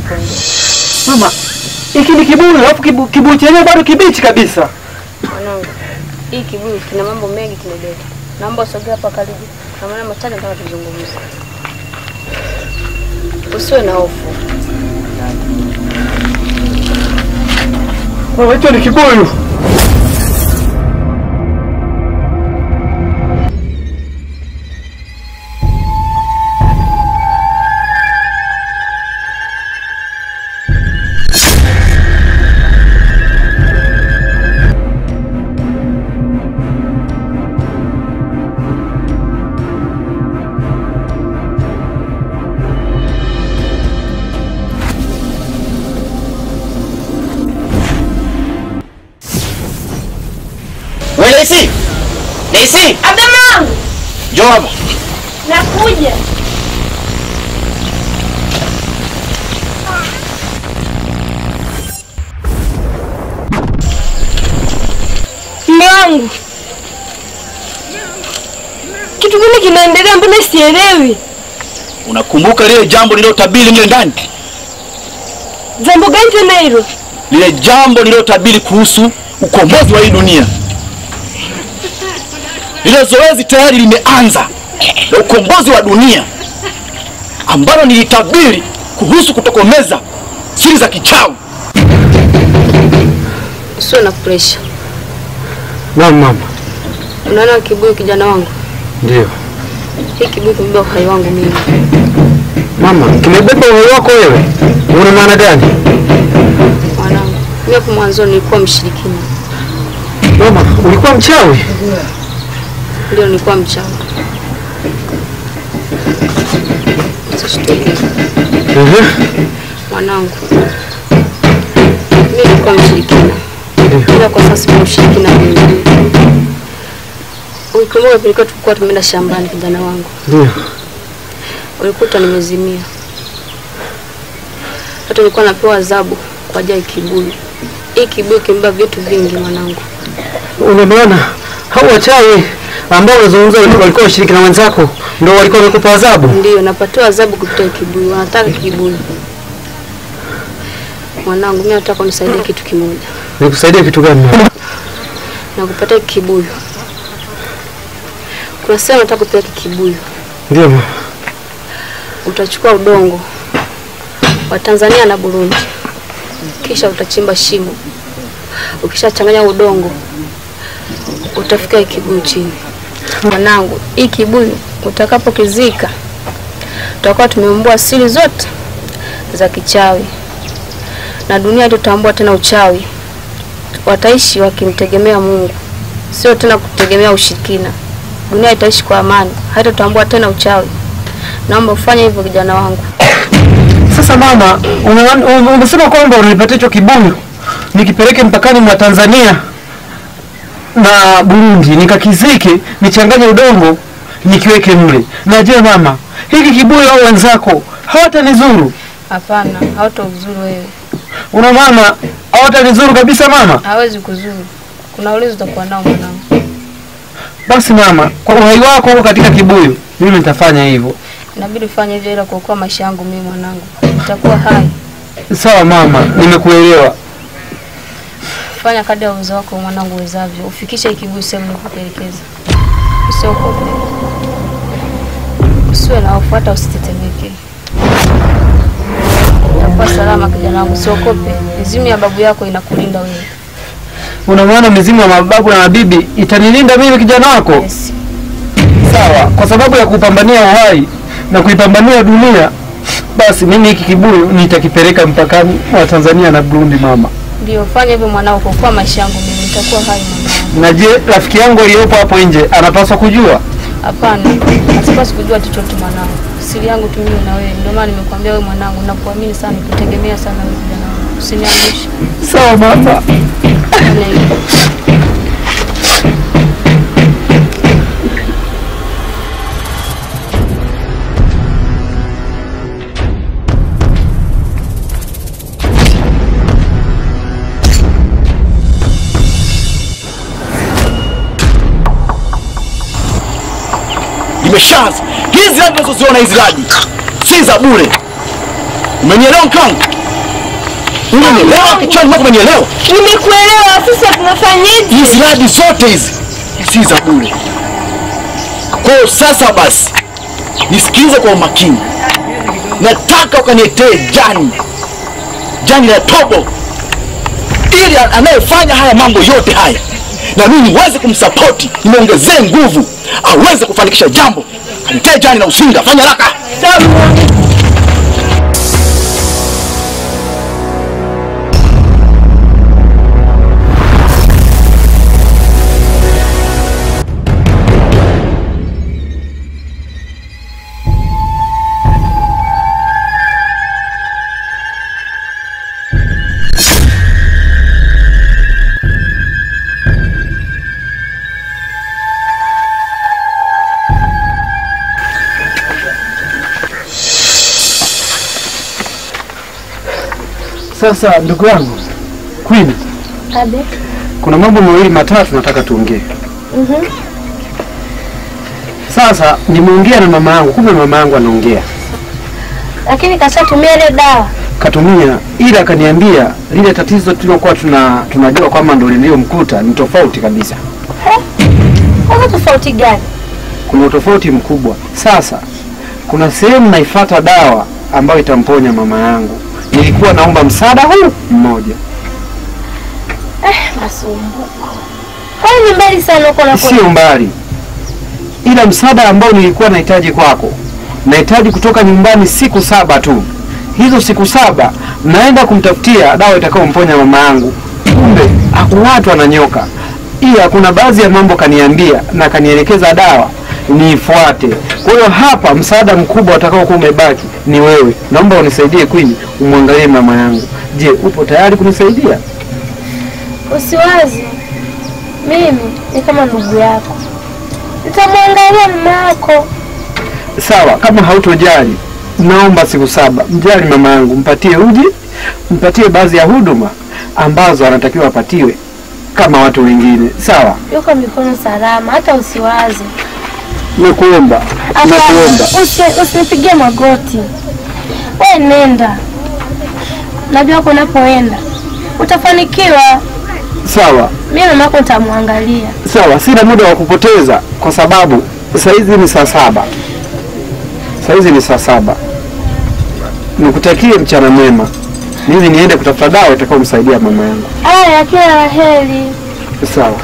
kuongea. Mama, hiki ni kibuyu, alafu kibuyu chenyewe bado kibichi kabisa. Mwanangu, hii kibuyu kina mambo mengi kimebeba. Naomba usogee hapa karibu. Na maana matani nataka tuzungumze. Usiwe na hofu. Mama, hicho ni kibuyu. Daisy! Abdamang! Njoo hapa. Nakuja. Mwanangu. Kitu gani kinaendelea, mbona sielewi? Unakumbuka lile jambo nililotabiri mle ndani? Jambo gani tena hilo? Lile jambo nililotabiri kuhusu ukombozi wa hii dunia. Lile zoezi tayari limeanza la ukombozi wa dunia ambalo nilitabiri kuhusu kutokomeza siri za kichawi. Usiwe na pressure. Mama. Unaona kibuyu kijana wangu? Ndio. Hiki kibuyu kimebeba uhai wangu mimi. Mama, kimebeba uhai wako wewe? Una maana gani? Mwanangu, mimi hapo mwanzo nilikuwa mshirikina. Mama, ulikuwa mchawi? Ndio, nilikuwa mchawi. Usishtuke. Mwanangu, mimi nilikuwa mshirikina. Ila kwa sasa mimi mshirikina mwenyewe. Ukikumbuka tulikuwa tumeenda shambani kijana wangu. Ndio. Ulikuta nimezimia. Hata nilikuwa napewa adhabu kwa ajili ya kibuyu. Hii kibuyu kimebeba vitu vingi mwanangu. Una maana hao wachawi ambao unazungumza walikuwa washirikina wenzako ndio walikuwa wamekupa adhabu? Ndio, napatiwa adhabu kupitia kibuyu. Wanataka kibuyu. Mwanangu, mimi nataka unisaidie kitu kimoja. Nikusaidie kitu gani mama? Nakupatia kibuyu. Kuna sema nataka kupewa kibuyu. Ndio mama. Utachukua udongo wa Tanzania na Burundi. Kisha utachimba shimo. Ukishachanganya udongo utafika kibuyu chini. Mwanangu, hii kibuyu utakapokizika tutakuwa tumeumbua siri zote za kichawi. Na dunia tutambua tena uchawi. Wataishi wakimtegemea Mungu. Sio tena kutegemea ushirikina. Dunia itaishi kwa amani. Haitatambua tena uchawi. Naomba ufanye hivyo kijana wangu. Sasa mama, umesema kwamba unanipatia hicho kibuyu nikipeleke mpakani mwa Tanzania na Burundi, nikakizike, nichanganye udongo, nikiweke mle. Na je mama, hiki kibuyu au wenzako hawatanizuru? Hapana, hawatauzuru wewe. Una maana hawatanizuru kabisa mama? Hawezi kuzuru. Kuna ulinzi utakuwa nao mwanangu. Basi mama, kwa uhai wako huko katika kibuyu, mimi nitafanya hivyo. Inabidi ufanye hivyo ili kuokoa maisha yangu mimi mwanangu. Nitakuwa hai. Sawa mama, nimekuelewa. Fanya kadri ya uwezo wako mwanangu uwezavyo. Ufikishe kibuyu sehemu nilipokuelekeza. Usiogope. Usiwe na hofu, hata usitetemeke. Utakuwa salama kijana wangu, usiogope. Mizimu ya babu yako inakulinda wewe. Una maana mizimu ya mababu na mabibi itanilinda mimi kijana wako? Yes. Sawa, kwa sababu ya kupambania uhai na kuipambania dunia, basi mimi hiki kibuyu nitakipeleka mpakani wa Tanzania na Burundi mama. Ndio, fanya hivyo mwanao kwa maisha yangu mimi nitakuwa hai mama. Na je, rafiki yangu aliyepo hapo nje anapaswa kujua? Hapana, asipaswi kujua chochote mwanao. Siri yangu tu mimi na wewe. Ndio maana nimekuambia wewe mwanangu, nakuamini sana, nikutegemea sana wewe kijana wangu. Usiniangushe. Sawa mama. Nimeshaanza. Hizi radi unazoziona hizi radi si za bure. Umenielewa mkangu? Unanielewa kichwani mwako, unanielewa? Nimekuelewa, sasa tunafanyaje? Hizi radi zote hizi si za bure. Kwa hiyo sasa basi nisikilize kwa umakini. Nataka ukaniletee jani la tobo, ili anayefanya haya mambo yote haya na mimi niweze kumsapoti, nimuongezee nguvu aweze kufanikisha jambo. Kanitee jani la usinga, fanya haraka. Sasa ndugu yangu Queen, Abe. kuna mambo mawili matatu nataka tuongee. Sasa nimeongea na mama yangu, kumbe mama yangu anaongea. Lakini kashatumia ile dawa. Katumia, ila akaniambia lile tatizo tulilokuwa tunajua kwamba ndio lililomkuta ni tofauti kabisa. Kuna tofauti gani? Kuna utofauti mkubwa. Sasa kuna sehemu naifuata dawa ambayo itamponya mama yangu. Nilikuwa naomba msaada huu mmoja. Masumbuko. Kwani mbali sana uko na Sio mbali. Ila msaada ambao nilikuwa nahitaji kwako, nahitaji kutoka nyumbani siku 7 tu. Hizo siku 7 naenda kumtafutia dawa itakayomponya mama yangu. Kumbe hakuwatu ananyoka. Ila kuna baadhi ya mambo kaniambia na kanielekeza dawa niifuate. Kwa hiyo hapa msaada mkubwa utakao kuwa umebaki ni wewe. Naomba unisaidie Queen, umwangalie mama yangu. Je, upo tayari kunisaidia? Usiwazi. Mimi ni kama ndugu yako. Nitamwangalia mama yako. Sawa, kama hautojali, naomba siku 7 mjali mama yangu, mpatie uji, mpatie baadhi ya huduma ambazo anatakiwa apatiwe kama watu wengine. Sawa? Yuko mikono salama, hata usiwazi. Nakuomba. Usinipigie magoti. Wewe nenda. Najua unapoenda utafanikiwa. Sawa. Mimi mama yako nitamwangalia. Sawa, sina muda wa kupoteza kwa sababu saizi ni saa 7. Saizi ni saa 7. Nikutakie mchana mwema. Mimi niende kutafuta dawa itakayomsaidia mama yangu. Haya, kila la heri. Sawa.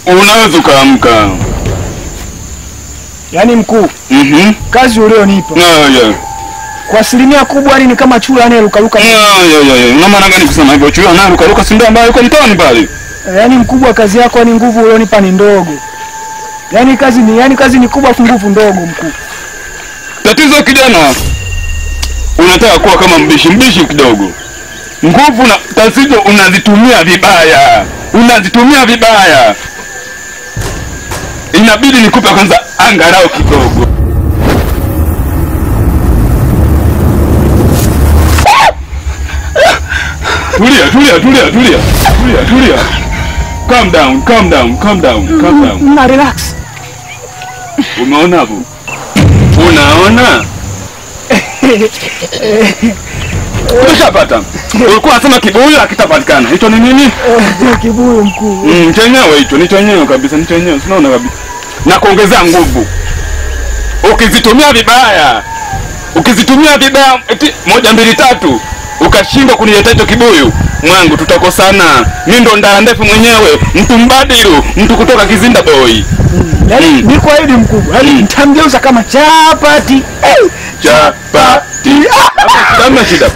Unaweza ukaamka. Yaani mkuu, kazi ulionipa kwa asilimia kubwa ni kama chura anayerukaruka. Na maana gani kusema hivyo? Chura anayerukaruka si ndio ambaye yuko mtaani pale? Yaani mkubwa, kazi yako ni nguvu ulionipa ni ndogo. Yaani kazi ni kubwa, nguvu ndogo mkuu. Tatizo kijana, unataka kuwa kama mbishi kidogo. Nguvu na tatizo unazitumia vibaya. Inabidi nikupe kwanza angalau kidogo. Tulia. Calm down. Na relax. Umeona hapo? Unaona? Umeshapata. Ulikuwa unasema kibuyu hakitapatikana. Hicho ni nini? Kibuyu mkuu. Chenyewe hicho, ni chenyewe kabisa, unaona kabisa. Na kuongezea nguvu. Ukizitumia vibaya eti 1 2 3 ukashindwa kuniletea hicho kibuyu, mwangu tutakosana. Mimi ndo ndara ndefu mwenyewe, mtu mbadilu, mtu kutoka Kizinda boy. Yaani ni kwa hili mkubwa. Yaani nitamgeuza kama chapati. Chapati. Kama shida.